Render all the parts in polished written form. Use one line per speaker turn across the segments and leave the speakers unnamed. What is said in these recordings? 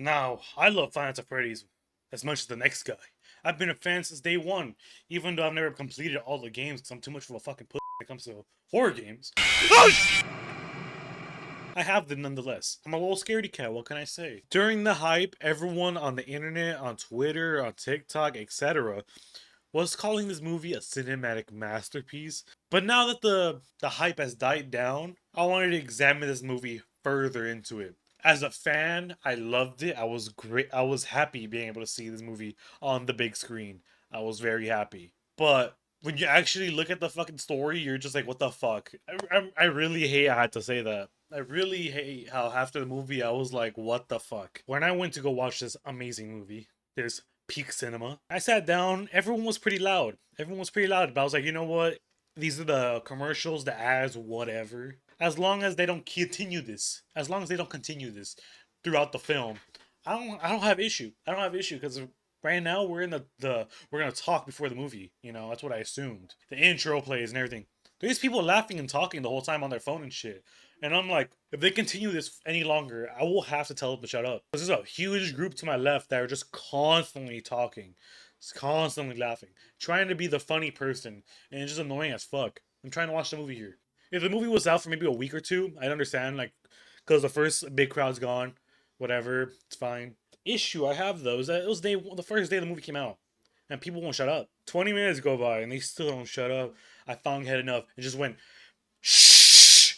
Now, I love Five Nights at Freddy's as much as the next guy. I've been a fan since day one, even though I've never completed all the games because I'm too much of a fucking pussy when it comes to horror games. I have them nonetheless. I'm a little scaredy cat, what can I say? During the hype, everyone on the internet, on Twitter, on TikTok, etc., was calling this movie a cinematic masterpiece. But now that the hype has died down, I wanted to examine this movie further into it. As a fan, I loved it. I was great. I was happy being able to see this movie on the big screen. I was very happy. But when you actually look at the fucking story, you're just like, what the fuck? I really hate I had to say that. I really hate how after the movie I was like, what the fuck? When I went to go watch this amazing movie, this peak cinema, I sat down, everyone was pretty loud. Everyone was pretty loud, but I was like, you know what? These are the commercials, the ads, whatever. As long as they don't continue this throughout the film, I don't have issue. I don't have issue because right now we're in the we're gonna talk before the movie. You know, that's what I assumed. The intro plays and everything. There's people laughing and talking the whole time on their phone and shit. And I'm like, if they continue this any longer, I will have to tell them to shut up. There's a huge group to my left that are just constantly talking, just constantly laughing, trying to be the funny person, and it's just annoying as fuck. I'm trying to watch the movie here. If the movie was out for maybe a week or two, I'd understand, like, because the first big crowd's gone, whatever, it's fine. Issue I have though is that it was the first day the movie came out, and people won't shut up. 20 minutes go by and they still don't shut up. I finally had enough and just went, shh.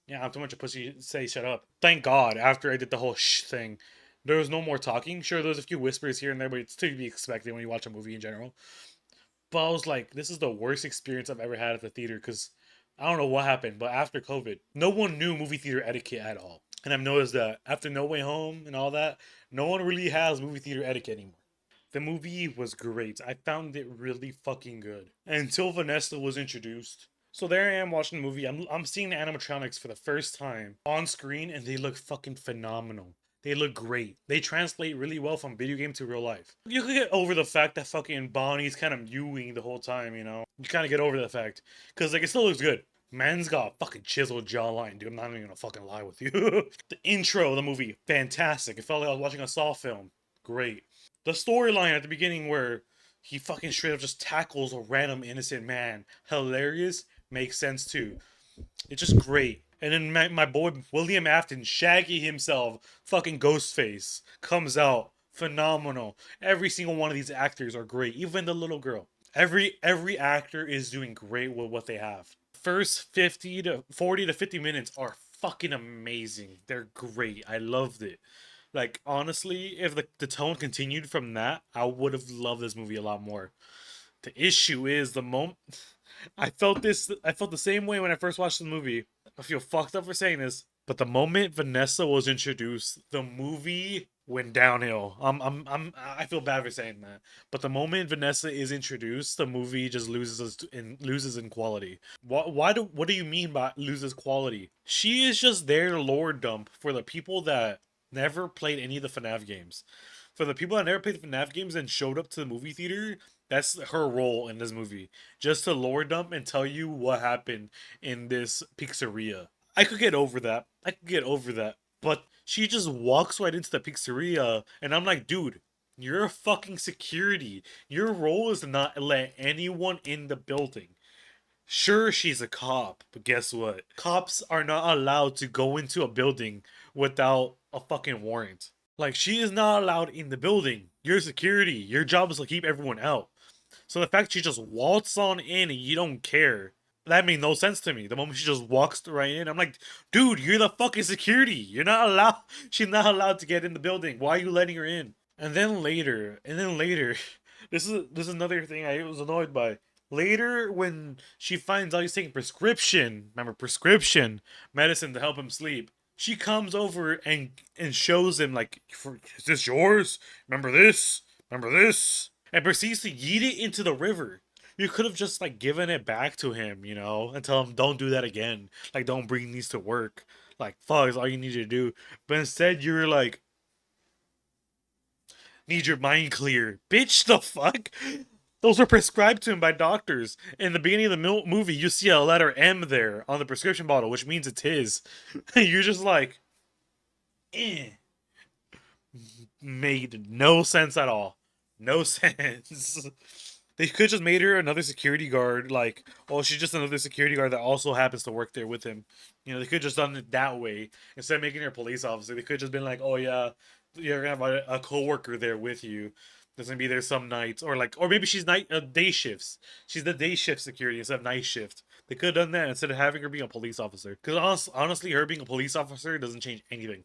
Yeah, I'm too much a pussy to say shut up. Thank God, after I did the whole shh thing, there was no more talking. Sure, there was a few whispers here and there, but it's to be expected when you watch a movie in general. But I was like, this is the worst experience I've ever had at the theater because I don't know what happened, but after COVID, no one knew movie theater etiquette at all. And I've noticed that after No Way Home and all that, no one really has movie theater etiquette anymore. The movie was great. I found it really fucking good. Until Vanessa was introduced. So there I am watching the movie. I'm seeing the animatronics for the first time on screen and they look fucking phenomenal. They look great. They translate really well from video game to real life. You could get over the fact that fucking Bonnie's kind of mewing the whole time, you know? You kind of get over that fact. Because, like, it still looks good. Man's got a fucking chiseled jawline, dude. I'm not even gonna fucking lie with you. The intro of the movie, fantastic. It felt like I was watching a Saw film. Great. The storyline at the beginning where he fucking straight up just tackles a random innocent man, hilarious, makes sense too. It's just great. And then my boy William Afton, Shaggy himself, fucking Ghostface, comes out phenomenal. Every single one of these actors are great. Even the little girl. Every actor is doing great with what they have. First 50 to 40 to 50 minutes are fucking amazing. They're great. I loved it. Like honestly, if the tone continued from that, I would have loved this movie a lot more. The issue is the moment I felt the same way when I first watched the movie. I feel fucked up for saying this, but the moment Vanessa was introduced, the movie went downhill. I feel bad for saying that, but the moment Vanessa is introduced, the movie just loses in quality. What do you mean by loses quality? She is just there to lore dump for the people that never played any of the FNAF games. For the people that never played the FNAF games and showed up to the movie theater, that's her role in this movie. Just to lore dump and tell you what happened in this pizzeria. I could get over that. I could get over that. But she just walks right into the pizzeria, and I'm like, dude, you're a fucking security. Your role is to not let anyone in the building. Sure, she's a cop, but guess what? Cops are not allowed to go into a building without a fucking warrant. Like, she is not allowed in the building. You're security. Your job is to keep everyone out. So the fact she just waltz on in and you don't care, that made no sense to me. The moment she just walks right in, I'm like, dude, you're the fucking security. You're not allowed. She's not allowed to get in the building. Why are you letting her in? And then later, this is another thing I was annoyed by. Later, when she finds out he's taking prescription medicine to help him sleep, she comes over and shows him like, is this yours? Remember this? Remember this? And proceeds to yeet it into the river. You could have just like given it back to him, you know, and tell him don't do that again. Like don't bring these to work. Like fuck is all you need to do. But instead you're like, need your mind clear. Bitch, the fuck? Those were prescribed to him by doctors. In the beginning of the movie, you see a letter M there on the prescription bottle, which means it's his. You're just like, eh. Made no sense at all. No sense. They could just made her another security guard. Like, oh, she's just another security guard that also happens to work there with him. You know, they could just done it that way instead of making her a police officer. They could just been like, oh yeah, you're gonna have a coworker there with you. There's gonna be there some nights, or like, or maybe she's night day shifts. She's the day shift security instead of night shift. They could have done that instead of having her being a police officer. Because honestly, her being a police officer doesn't change anything.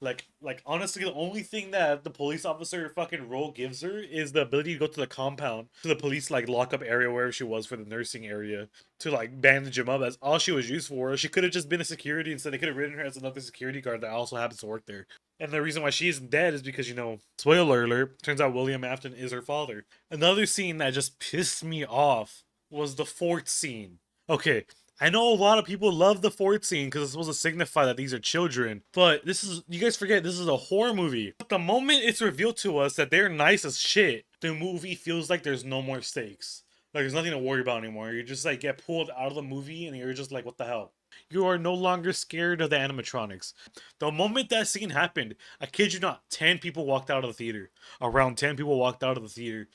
Like honestly, the only thing that the police officer fucking role gives her is the ability to go to the compound, to the police like lockup area where she was for the nursing area, to like bandage him up. That's all she was used for. She could have just been a security instead. They could have written her as another security guard that also happens to work there. And the reason why she isn't dead is because, spoiler alert, turns out William Afton is her father. Another scene that just pissed me off was the fort scene. Okay, I know a lot of people love the fort scene because it's supposed to signify that these are children, but you guys forget this is a horror movie. But the moment it's revealed to us that they're nice as shit, the movie feels like there's no more stakes. Like there's nothing to worry about anymore. You just like get pulled out of the movie and you're just like, what the hell? You are no longer scared of the animatronics. The moment that scene happened, I kid you not, 10 people walked out of the theater. Around 10 people walked out of the theater.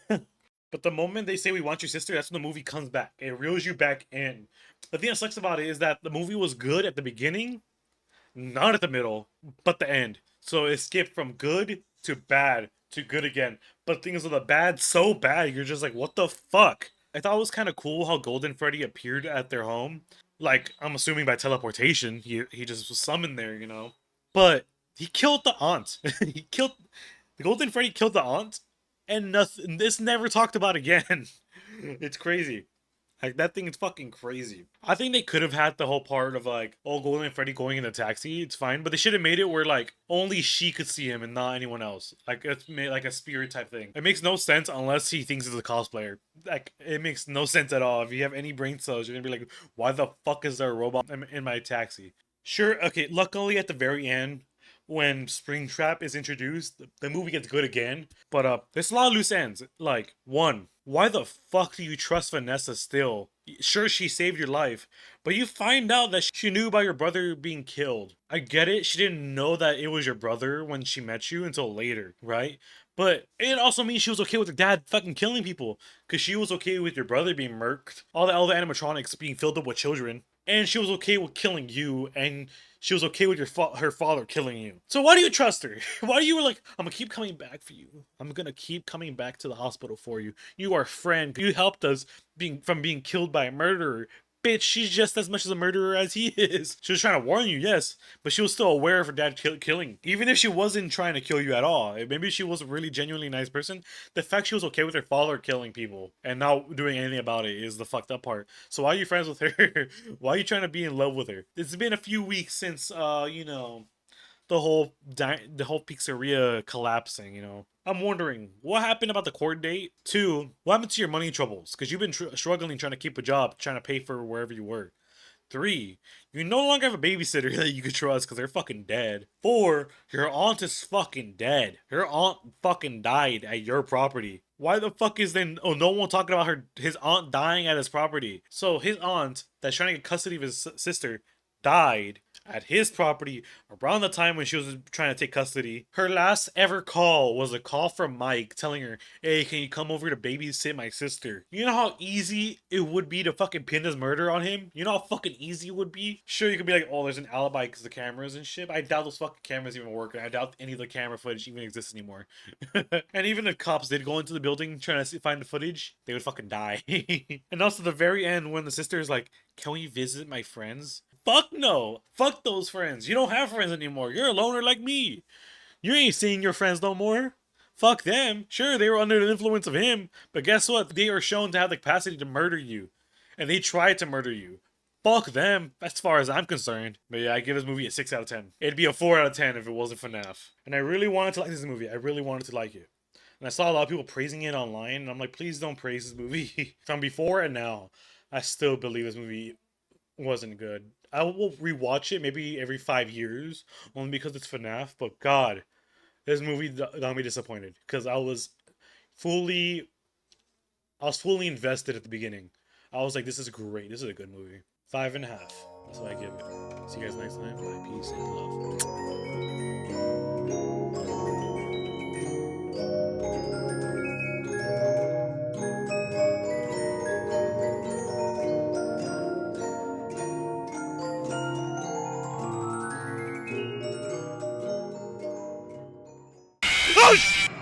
But the moment they say we want your sister, that's when the movie comes back. It reels you back in. The thing that sucks about it is that the movie was good at the beginning, not at the middle, but the end. So it skipped from good to bad to good again. But the thing is, with the bad so bad, you're just like, what the fuck? I thought it was kind of cool how Golden Freddy appeared at their home. Like, I'm assuming by teleportation. He just was summoned there, you know? But he killed the aunt. He killed. The Golden Freddy killed the aunt, and nothing. This never talked about again. It's crazy. Like that thing is fucking crazy. I think they could have had the whole part of like, oh, Golden Freddy going in the taxi. It's fine, but they should have made it where like only she could see him and not anyone else. Like it's made like a spirit type thing. It makes no sense unless he thinks he's a cosplayer. Like it makes no sense at all. If you have any brain cells, you're gonna be like, why the fuck is there a robot in my taxi? Sure, okay. Luckily, at the very end, when Springtrap is introduced, the movie gets good again. But there's a lot of loose ends. Like one, why the fuck do you trust Vanessa still? Sure, she saved your life, but you find out that she knew about your brother being killed. I get it. She didn't know that it was your brother when she met you until later, right? But it also means she was okay with her dad fucking killing people, because she was okay with your brother being murked, all the animatronics being filled up with children, and she was okay with killing you, and she was okay with her father killing you. So why do you trust her? Why are you like, I'm gonna keep coming back for you. I'm gonna keep coming back to the hospital for you. You are a friend. You helped us being killed by a murderer. Bitch, she's just as much as a murderer as he is. She was trying to warn you, yes, but she was still aware of her dad killing. Even if she wasn't trying to kill you at all, maybe she was a really genuinely nice person. The fact she was okay with her father killing people and not doing anything about it is the fucked up part. So why are you friends with her? Why are you trying to be in love with her? It's been a few weeks since, the whole pizzeria collapsing, I'm wondering what happened about the court date. Two, what happened to your money troubles? Because you've been struggling trying to keep a job, trying to pay for wherever you were. Three, you no longer have a babysitter that you could trust because they're fucking dead. Four, your aunt is fucking dead. Her aunt fucking died at your property. Why the fuck is then? Oh, no one talking about his aunt dying at his property. So his aunt that's trying to get custody of his sister died at his property around the time when she was trying to take custody. Her last ever call was a call from Mike telling her, hey, can you come over to babysit my sister? You know how easy it would be to fucking pin his murder on him? You know how fucking easy it would be? Sure, you could be like, oh, there's an alibi because the cameras and shit. I doubt those fucking cameras even work, and I doubt any of the camera footage even exists anymore. And even if cops did go into the building trying to find the footage, they would fucking die. And also the very end when the sister is like, can we visit my friends? Fuck no. Fuck those friends. You don't have friends anymore. You're a loner like me. You ain't seeing your friends no more. Fuck them. Sure, they were under the influence of him, but guess what? They are shown to have the capacity to murder you. And they tried to murder you. Fuck them, as far as I'm concerned. But yeah, I give this movie a 6 out of 10. It'd be a 4 out of 10 if it wasn't FNAF. And I really wanted to like this movie. I really wanted to like it. And I saw a lot of people praising it online, and I'm like, please don't praise this movie. From before and now, I still believe this movie wasn't good. I will rewatch it maybe every 5 years, only because it's FNAF. But God, this movie got me disappointed because fully, I was fully invested at the beginning. I was like, this is great. This is a good movie. 5.5. That's what I give it. See you guys next time. Bye, peace, and love. Oh!